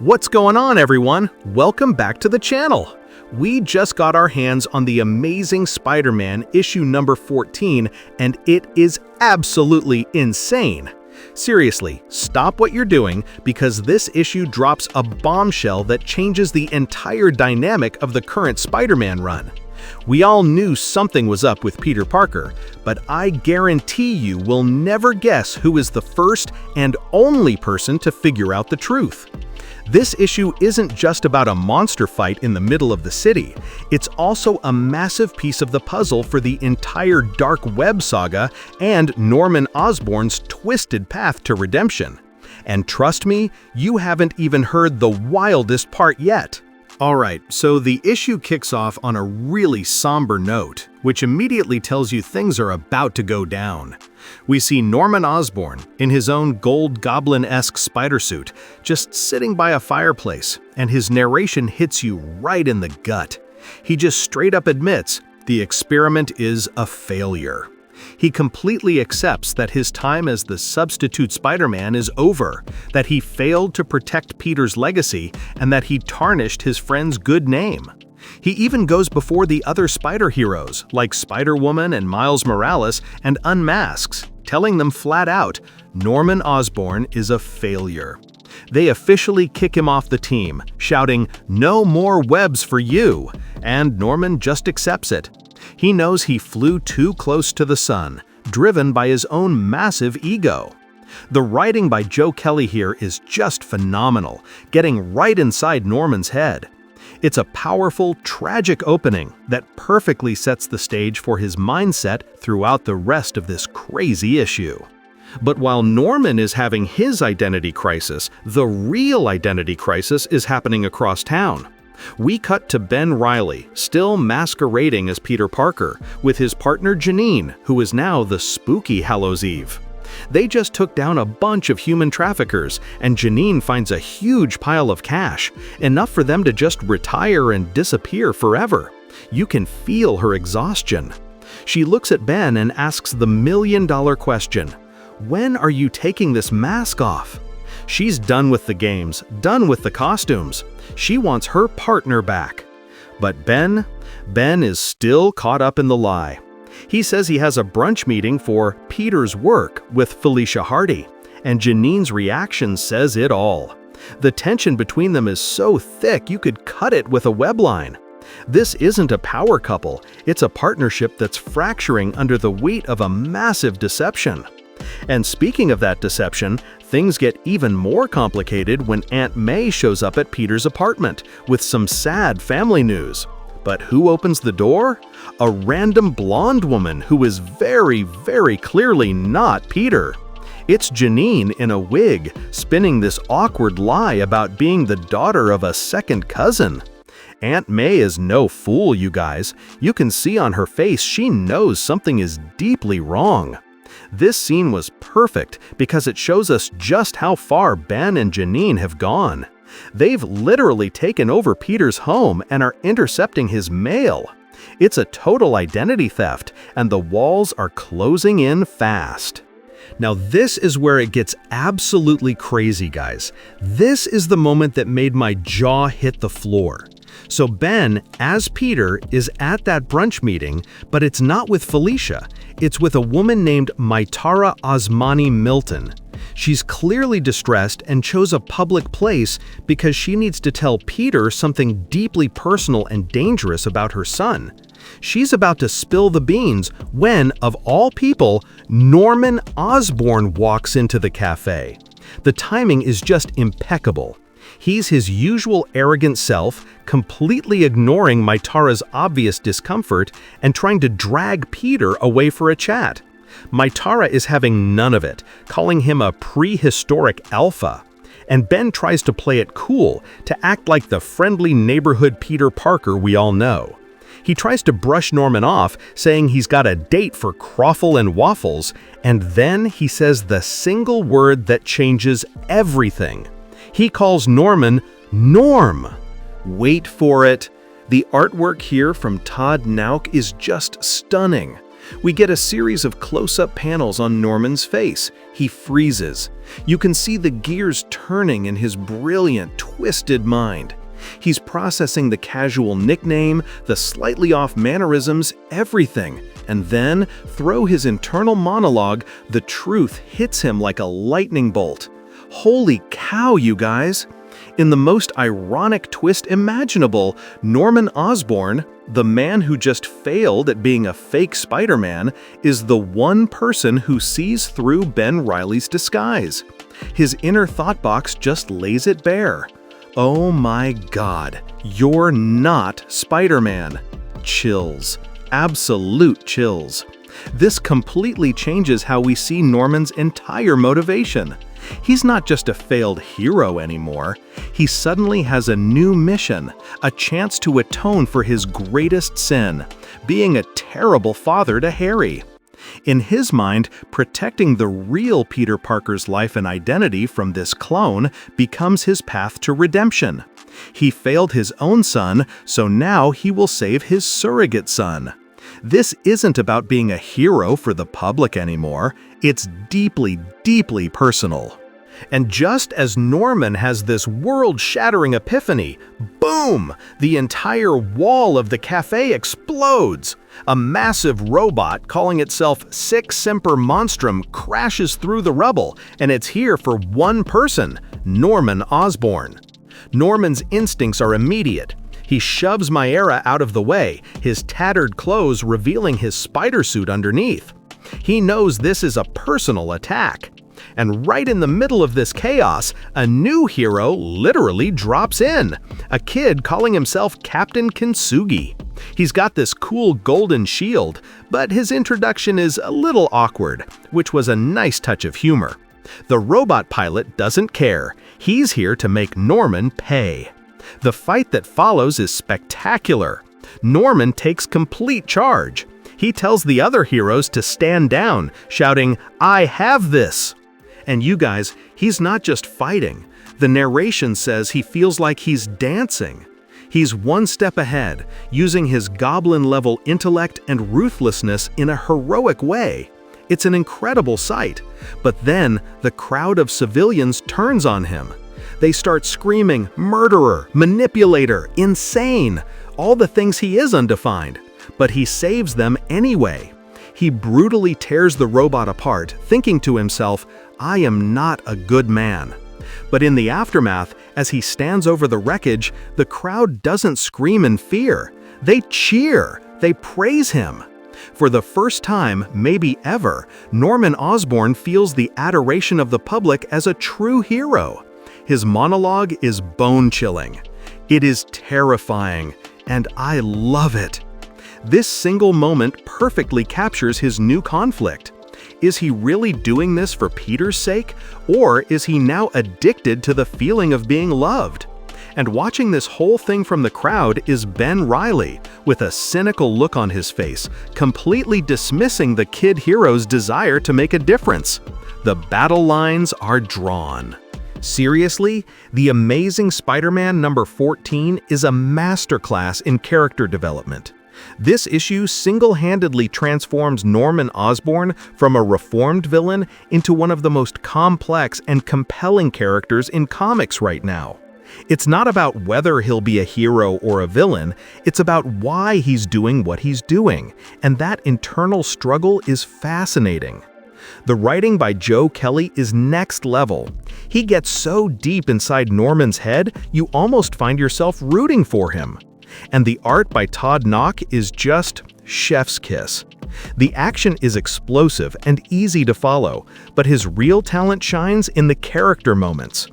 What's going on, everyone? Welcome back to the channel. We just got our hands on the Amazing Spider-Man issue number 14, and it is absolutely insane. Seriously, stop what you're doing because this issue drops a bombshell that changes the entire dynamic of the current Spider-Man run. We all knew something was up with Peter Parker, but I guarantee you will never guess who is the first and only person to figure out the truth. This issue isn't just about a monster fight in the middle of the city, it's also a massive piece of the puzzle for the entire Dark Web saga and Norman Osborn's twisted path to redemption. And trust me, you haven't even heard the wildest part yet. Alright, so the issue kicks off on a really somber note, which immediately tells you things are about to go down. We see Norman Osborn, in his own gold goblin-esque spider suit, just sitting by a fireplace, and his narration hits you right in the gut. He just straight up admits the experiment is a failure. He completely accepts that his time as the substitute Spider-Man is over, that he failed to protect Peter's legacy, and that he tarnished his friend's good name. He even goes before the other spider heroes, like Spider-Woman and Miles Morales, and unmasks, telling them flat out, Norman Osborn is a failure. They officially kick him off the team, shouting, "No more webs for you," and Norman just accepts it. He knows he flew too close to the sun, driven by his own massive ego. The writing by Joe Kelly here is just phenomenal, getting right inside Norman's head. It's a powerful, tragic opening that perfectly sets the stage for his mindset throughout the rest of this crazy issue. But while Norman is having his identity crisis, the real identity crisis is happening across town. We cut to Ben Reilly, still masquerading as Peter Parker, with his partner Janine, who is now the spooky Hallows Eve. They just took down a bunch of human traffickers, and Janine finds a huge pile of cash, enough for them to just retire and disappear forever. You can feel her exhaustion. She looks at Ben and asks the million-dollar question, "When are you taking this mask off?" She's done with the games, done with the costumes. She wants her partner back. But Ben is still caught up in the lie. He says he has a brunch meeting for Peter's work with Felicia Hardy, and Janine's reaction says it all. The tension between them is so thick you could cut it with a web line. This isn't a power couple, it's a partnership that's fracturing under the weight of a massive deception. And speaking of that deception, things get even more complicated when Aunt May shows up at Peter's apartment with some sad family news. But who opens the door? A random blonde woman who is very, very clearly not Peter. It's Janine in a wig, spinning this awkward lie about being the daughter of a second cousin. Aunt May is no fool, you guys. You can see on her face she knows something is deeply wrong. This scene was perfect because it shows us just how far Ben and Janine have gone. They've literally taken over Peter's home and are intercepting his mail. It's a total identity theft, and the walls are closing in fast. Now this is where it gets absolutely crazy, guys. This is the moment that made my jaw hit the floor. So Ben, as Peter, is at that brunch meeting, but it's not with Felicia. It's with a woman named Maitara Osmani Milton. She's clearly distressed and chose a public place because she needs to tell Peter something deeply personal and dangerous about her son. She's about to spill the beans when, of all people, Norman Osborn walks into the cafe. The timing is just impeccable. He's his usual arrogant self, completely ignoring Maitara's obvious discomfort and trying to drag Peter away for a chat. Maitara is having none of it, calling him a prehistoric alpha. And Ben tries to play it cool, to act like the friendly neighborhood Peter Parker we all know. He tries to brush Norman off, saying he's got a date for Croffle and Waffles, and then he says the single word that changes everything. He calls Norman Norm. Wait for it. The artwork here from Todd Nauck is just stunning. We get a series of close-up panels on Norman's face. He freezes. You can see the gears turning in his brilliant, twisted mind. He's processing the casual nickname, the slightly off mannerisms, everything. And then, through his internal monologue, the truth hits him like a lightning bolt. Holy cow, you guys! In the most ironic twist imaginable, Norman Osborn, the man who just failed at being a fake Spider-Man, is the one person who sees through Ben Reilly's disguise. His inner thought box just lays it bare. Oh my God, you're not Spider-Man. Chills. Absolute chills. This completely changes how we see Norman's entire motivation. He's not just a failed hero anymore. He suddenly has a new mission, a chance to atone for his greatest sin, being a terrible father to Harry. In his mind, protecting the real Peter Parker's life and identity from this clone becomes his path to redemption. He failed his own son, so now he will save his surrogate son. This isn't about being a hero for the public anymore. It's deeply, deeply personal. And just as Norman has this world-shattering epiphany, boom! The entire wall of the cafe explodes. A massive robot calling itself Skyscraper Monstrum crashes through the rubble, and it's here for one person, Norman Osborn. Norman's instincts are immediate. He shoves Myra out of the way, his tattered clothes revealing his spider suit underneath. He knows this is a personal attack. And right in the middle of this chaos, a new hero literally drops in. A kid calling himself Captain Kintsugi. He's got this cool golden shield, but his introduction is a little awkward, which was a nice touch of humor. The robot pilot doesn't care. He's here to make Norman pay. The fight that follows is spectacular. Norman takes complete charge. He tells the other heroes to stand down, shouting, "I have this!" And you guys, he's not just fighting. The narration says he feels like he's dancing. He's one step ahead, using his goblin-level intellect and ruthlessness in a heroic way. It's an incredible sight. But then, the crowd of civilians turns on him. They start screaming, "Murderer! Manipulator! Insane!" All the things he is undefined. But he saves them anyway. He brutally tears the robot apart, thinking to himself, "I am not a good man." But in the aftermath, as he stands over the wreckage, the crowd doesn't scream in fear. They cheer. They praise him. For the first time, maybe ever, Norman Osborn feels the adoration of the public as a true hero. His monologue is bone-chilling. It is terrifying, and I love it. This single moment perfectly captures his new conflict. Is he really doing this for Peter's sake, or is he now addicted to the feeling of being loved? And watching this whole thing from the crowd is Ben Reilly, with a cynical look on his face, completely dismissing the kid hero's desire to make a difference. The battle lines are drawn. Seriously, The Amazing Spider-Man number 14 is a masterclass in character development. This issue single-handedly transforms Norman Osborn from a reformed villain into one of the most complex and compelling characters in comics right now. It's not about whether he'll be a hero or a villain, it's about why he's doing what he's doing, and that internal struggle is fascinating. The writing by Joe Kelly is next level. He gets so deep inside Norman's head, you almost find yourself rooting for him. And the art by Todd Knock is just chef's kiss. The action is explosive and easy to follow, but his real talent shines in the character moments.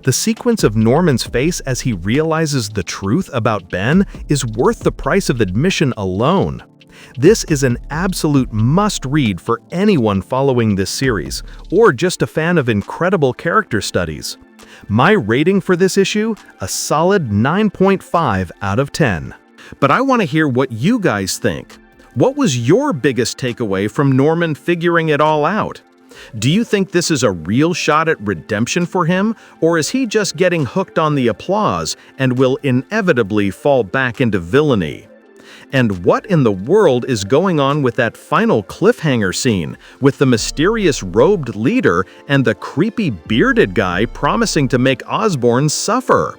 The sequence of Norman's face as he realizes the truth about Ben is worth the price of admission alone. This is an absolute must-read for anyone following this series, or just a fan of incredible character studies. My rating for this issue? A solid 9.5 out of 10. But I want to hear what you guys think. What was your biggest takeaway from Norman figuring it all out? Do you think this is a real shot at redemption for him, or is he just getting hooked on the applause and will inevitably fall back into villainy? And what in the world is going on with that final cliffhanger scene, with the mysterious robed leader and the creepy bearded guy promising to make Osborn suffer?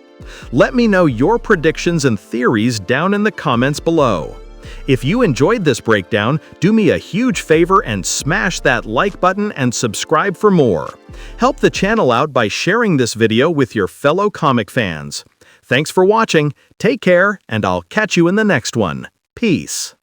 Let me know your predictions and theories down in the comments below. If you enjoyed this breakdown, do me a huge favor and smash that like button and subscribe for more. Help the channel out by sharing this video with your fellow comic fans. Thanks for watching, take care, and I'll catch you in the next one. Peace.